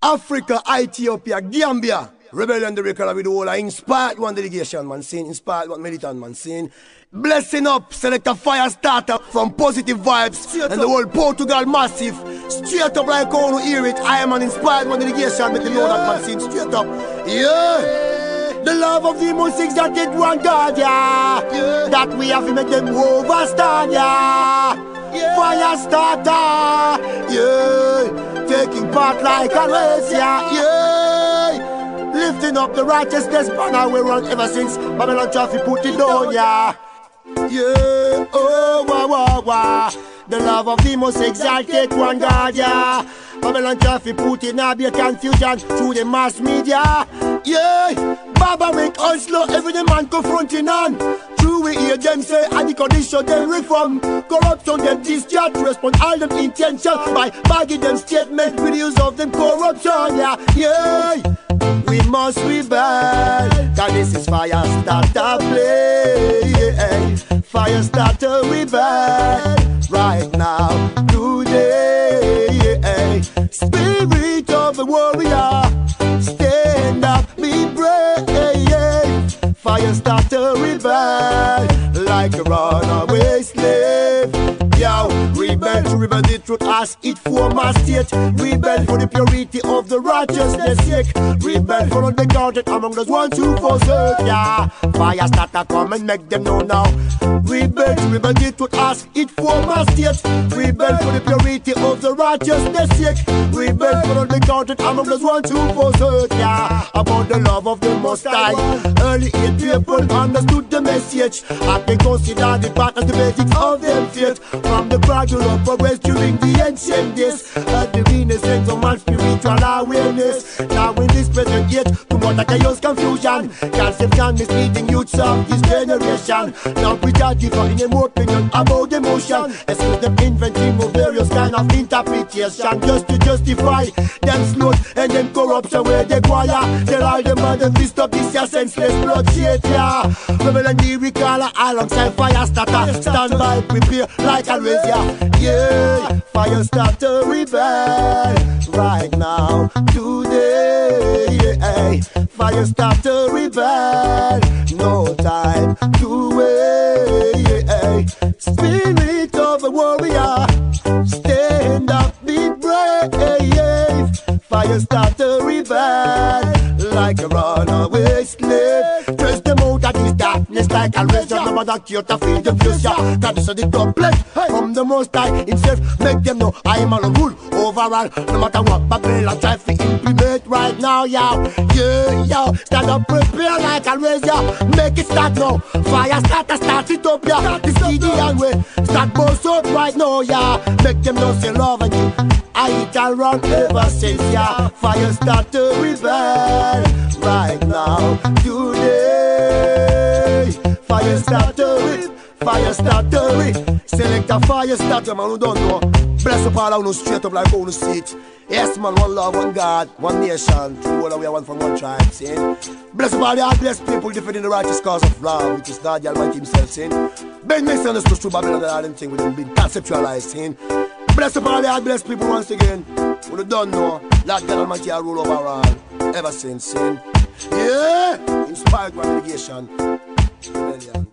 Africa, Ethiopia, Gambia. Rebellion the record with the whole inspired one delegation, man, seen inspired one militant, man, seen blessing up, select a Firestarter from Positive Vibes and the whole Portugal massive. Straight up like how you hear it, I am an inspired one delegation, but you know that, man, seen straight up. Yeah, the love of the most exalted one God, yeah, that we have to make them overstand, yeah. Firestarter, yeah, taking part like a race, yeah. Lifting up the righteousness banner we run ever since Babylon traffic put it down, yeah. Yeah, oh, wah, wah, wah. The love of the most exalted one God, yeah. Babylon traffic put in a bit confusion through the mass media. Yeah, Baba make us slow, every day man confronting on. True we hear them say, and the condition them reform. Corruption them discharge, respond all them intention by bagging them statement with the use of them corruption, yeah. Yeah, we must rebel, cause this is Firestarter play, yeah. Firestarter rebel, right now, today, yeah. Spirit of a warrior, stand up, be brave, yeah. Firestarter rebel, like a runaway slave. Yo, rebel to rebel the truth as it form a state. Rebel for the purity of the righteousness sake. Rebel for uncounted among those ones who forsake. Yeah, Firestarter come and make them know now. Rebel to rebel the truth as it form a state. Rebel for the purity of the righteousness sake. Rebel for uncounted among those ones who forsake. Yeah, about the love of the Most High. Early 8 people understood the message. I can consider the part as the basics of their faith. From the gradual progress during the ancient days, the renaissance of man's spiritual awareness. Now in this present age, too much chaos, confusion, conception, misleading youths of this generation. Now we are different in more opinion about emotion. Excuse them inventing of various kind of interpretation just to justify them sloth and them corruption where they acquire. They're all the mother fist up this year senseless bloodshed, yeah. Rebel and the recaller alongside Firestarter, stand by, prepare like a yeah, Firestarter rebel, right now, today, yeah. Firestarter rebel, no time to wait, yeah. Spirit of a warrior, stand up, be brave, yeah. Firestarter rebel, like a runaway slave. Press them out of this darkness like a razor. No matter cure to feed the future. Cause this is the Dubplate from the Most High himself. Make them know I am on a rule overall. No matter what Babylon try to implement right now, yo. Yeah, yo. Stand up, prepare like a razor. Make it start now. Firestarter start it up, yeah. This Gideon way. Start both out right now, yeah. Make them know say love and you. I hit and run ever since, yeah. Firestarter rebel, right now, today. Firestarter, select a Firestarter, man, who don't know. Bless up all of you straight up like how you see it. Yes, man, one love, one God, one nation. True, all we are one from one tribe, see? Bless up all the blessed people defending the righteous cause of love, which is God the Almighty himself, see? Ben misunderstood through Babylon and all them things with them being conceptualized, see? Bless up all the blessed people once again. Who don't know, Lord God Almighty I rule over all, ever since, see? Yeah, inspired by delegation. Rebellion.